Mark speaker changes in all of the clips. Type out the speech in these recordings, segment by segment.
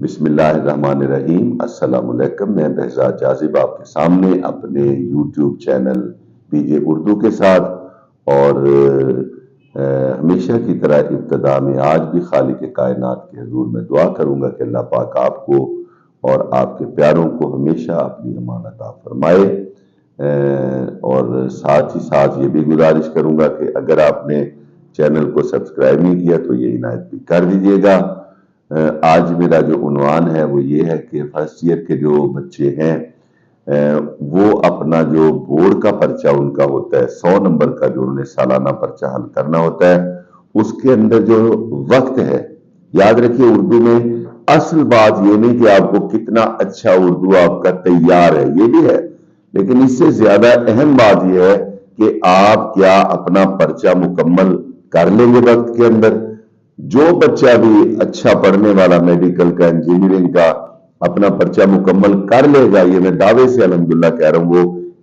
Speaker 1: بسم اللہ الرحمن الرحیم۔ السلام علیکم۔ میں بہزاد جاذب آپ کے سامنے اپنے یوٹیوب چینل پی جے اردو کے ساتھ اور ہمیشہ کی طرح ابتدا میں آج بھی خالق کائنات کے حضور میں دعا کروں گا کہ اللہ پاک آپ کو اور آپ کے پیاروں کو ہمیشہ اپنی امان عطا فرمائے، اور ساتھ ہی ساتھ یہ بھی گزارش کروں گا کہ اگر آپ نے چینل کو سبسکرائب نہیں کیا تو یہ عنایت بھی کر دیجیے گا۔ آج میرا جو عنوان ہے وہ یہ ہے کہ فرسٹ ایئر کے جو بچے ہیں وہ اپنا جو بورڈ کا پرچہ ان کا ہوتا ہے 100 نمبر کا، جو انہوں نے سالانہ پرچہ حل کرنا ہوتا ہے، اس کے اندر جو وقت ہے، یاد رکھیے اردو میں اصل بات یہ نہیں کہ آپ کو کتنا اچھا اردو آپ کا تیار ہے، یہ بھی ہے، لیکن اس سے زیادہ اہم بات یہ ہے کہ آپ کیا اپنا پرچہ مکمل کر لیں گے وقت کے اندر۔ جو بچہ بھی اچھا پڑھنے والا میڈیکل کا، انجینئرنگ کا اپنا پرچہ مکمل کر لے گا، یہ میں دعوے سے الحمدللہ کہہ رہا ہوں، وہ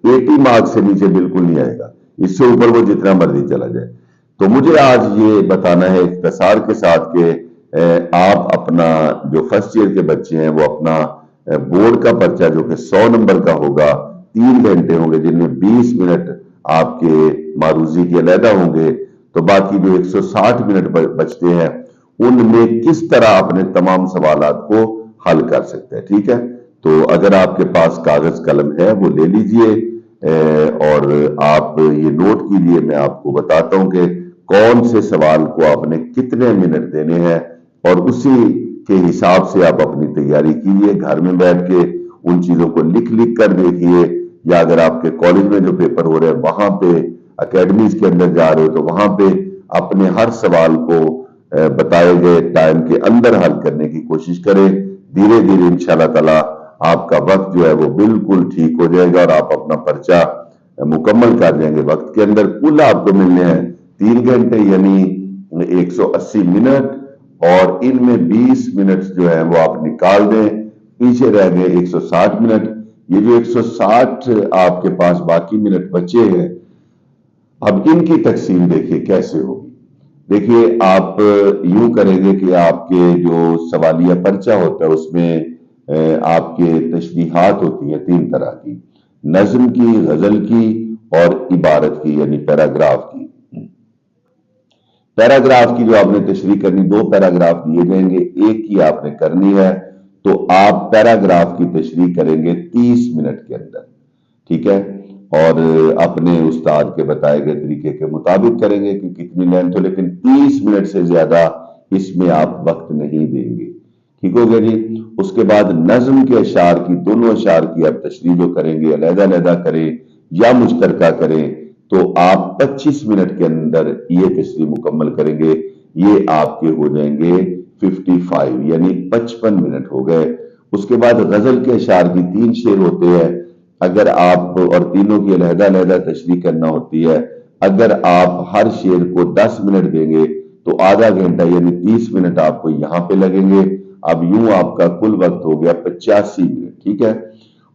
Speaker 1: 80 مارکس سے نیچے بالکل نہیں آئے گا، اس سے اوپر وہ جتنا مرضی چلا جائے۔ تو مجھے آج یہ بتانا ہے اختصار کے ساتھ کہ آپ اپنا جو فرسٹ ایئر کے بچے ہیں وہ اپنا بورڈ کا پرچہ جو کہ 100 نمبر کا ہوگا، 3 گھنٹے ہوں گے جن میں 20 منٹ آپ کے معروضی کے علیحدہ ہوں گے، تو باقی جو 160 منٹ بچتے ہیں ان میں کس طرح اپنے تمام سوالات کو حل کر سکتے ہیں۔ ٹھیک ہے، تو اگر آپ کے پاس کاغذ قلم ہے وہ لے لیجئے، اور آپ یہ نوٹ کیجئے، میں آپ کو بتاتا ہوں کہ کون سے سوال کو آپ نے کتنے منٹ دینے ہیں، اور اسی کے حساب سے آپ اپنی تیاری کیجئے۔ گھر میں بیٹھ کے ان چیزوں کو لکھ کر دیکھیے، یا اگر آپ کے کالج میں جو پیپر ہو رہے ہیں وہاں پہ اکیڈمیز کے اندر جا رہے ہو تو وہاں پہ اپنے ہر سوال کو بتائے گئے ٹائم کے اندر حل کرنے کی کوشش کریں۔ دھیرے دھیرے انشاءاللہ تعالی آپ کا وقت جو ہے وہ بالکل ٹھیک ہو جائے گا اور آپ اپنا پرچہ مکمل کر جائیں گے وقت کے اندر۔ کل آپ کو ملنے ہیں 3 گھنٹے یعنی 180 منٹ، اور ان میں 20 منٹ جو ہے وہ آپ نکال دیں، پیچھے رہ گئے 160 منٹ۔ یہ جو 160 آپ کے پاس باقی منٹ بچے ہیں، اب ان کی تقسیم دیکھیے کیسے ہوگی۔ دیکھیے آپ یوں کریں گے کہ آپ کے جو سوالیہ پرچہ ہوتا ہے اس میں آپ کے تشریحات ہوتی ہیں 3 طرح کی: نظم کی، غزل کی اور عبارت کی یعنی پیراگراف کی۔ پیراگراف کی جو آپ نے تشریح کرنی، 2 پیراگراف دیے جائیں گے، ایک کی آپ نے کرنی ہے، تو آپ پیراگراف کی تشریح کریں گے 30 منٹ کے اندر۔ ٹھیک ہے، اور اپنے استاد کے بتائے گئے طریقے کے مطابق کریں گے کہ کتنی لینتھ ہو، لیکن 30 منٹ سے زیادہ اس میں آپ وقت نہیں دیں گے۔ ٹھیک ہو گیا جی۔ اس کے بعد نظم کے اشعار کی، دونوں اشعار کی آپ تشریح جو کریں گے، علیحدہ علیحدہ کریں یا مشترکہ کریں، تو آپ 25 منٹ کے اندر یہ تشریح مکمل کریں گے۔ یہ آپ کے ہو جائیں گے 55 یعنی 55 منٹ ہو گئے۔ اس کے بعد غزل کے اشعار کی 3 شعر ہوتے ہیں، اگر آپ، اور تینوں کی علیحدہ علیحدہ تشریح کرنا ہوتی ہے، اگر آپ ہر شعر کو 10 منٹ دیں گے تو آدھا گھنٹہ یعنی 30 منٹ آپ کو یہاں پہ لگیں گے۔ اب یوں آپ کا کل وقت ہو گیا 85 منٹ۔ ٹھیک ہے،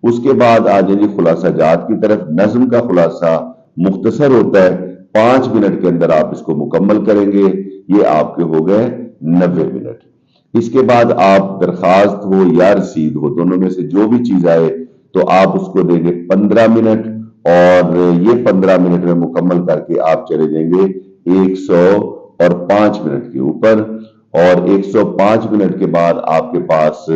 Speaker 1: اس کے بعد آ جائیں گے خلاصہ جات کی طرف۔ نظم کا خلاصہ مختصر ہوتا ہے، 5 منٹ کے اندر آپ اس کو مکمل کریں گے، یہ آپ کے ہو گئے 90 منٹ۔ اس کے بعد آپ درخواست ہو یا رسید ہو، دونوں میں سے جو بھی چیز آئے تو آپ اس کو دیں گے 15 منٹ، اور یہ 15 منٹ میں مکمل کر کے آپ چلے جائیں گے 105 منٹ کے اوپر۔ اور 105 منٹ کے بعد آپ کے پاس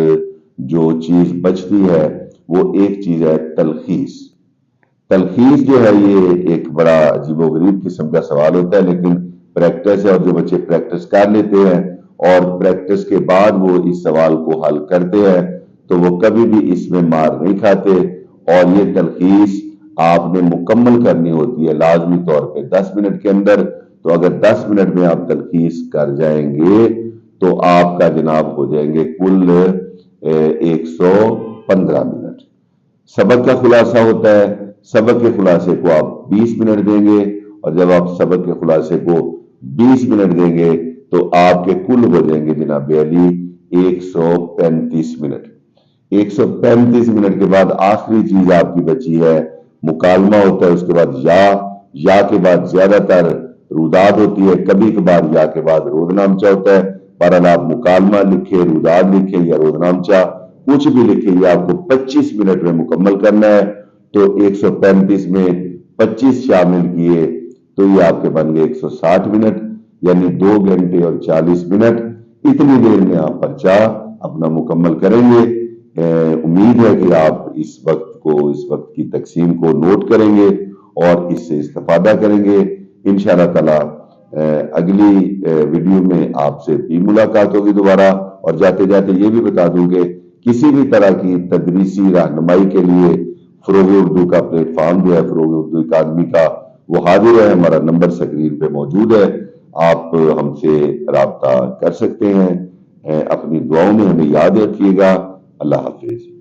Speaker 1: جو چیز بچتی ہے وہ ایک چیز ہے تلخیص۔ تلخیص جو ہے یہ ایک بڑا عجیب و غریب قسم کا سوال ہوتا ہے، لیکن پریکٹس ہے، اور جو بچے پریکٹس کر لیتے ہیں اور پریکٹس کے بعد وہ اس سوال کو حل کرتے ہیں تو وہ کبھی بھی اس میں مار نہیں کھاتے۔ اور یہ تلخیص آپ نے مکمل کرنی ہوتی ہے لازمی طور پہ 10 منٹ کے اندر۔ تو اگر 10 منٹ میں آپ تلخیص کر جائیں گے تو آپ کا جناب ہو جائیں گے کل 115 منٹ۔ سبق کا خلاصہ ہوتا ہے، سبق کے خلاصے کو آپ 20 منٹ دیں گے، اور جب آپ سبق کے خلاصے کو 20 منٹ دیں گے تو آپ کے کل ہو جائیں گے جناب علی 135 منٹ۔ 135 منٹ کے بعد آخری چیز آپ کی بچی ہے مکالمہ ہوتا ہے، اس کے بعد یا کے بعد زیادہ تر روداد ہوتی ہے، کبھی کبھار یا کے بعد رود نامچہ ہوتا ہے، بہرحال آپ مکالمہ لکھیں، روداد لکھیں یا روزنامچہ کچھ بھی لکھیں، یہ آپ کو 25 منٹ میں مکمل کرنا ہے۔ تو 135 میں 25 شامل کیے تو یہ آپ کے بن گئے 160 منٹ، یعنی 2 گھنٹے اور 40 منٹ۔ اتنی دیر میں آپ پرچہ اپنا مکمل کریں گے۔ امید ہے کہ آپ اس وقت کی تقسیم کو نوٹ کریں گے اور اس سے استفادہ کریں گے۔ انشاءاللہ تعالی اگلی ویڈیو میں آپ سے بھی ملاقات ہوگی دوبارہ۔ اور جاتے جاتے یہ بھی بتا دوں کہ کسی بھی طرح کی تدریسی رہنمائی کے لیے فروغ اردو کا پلیٹ فارم جو ہے فروغ اردو اکیڈمی کا، وہ حاضر ہے۔ ہمارا نمبر سکرین پہ موجود ہے، آپ ہم سے رابطہ کر سکتے ہیں۔ اپنی دعاؤں میں ہمیں یاد رکھیے گا۔ اللہ حافظ۔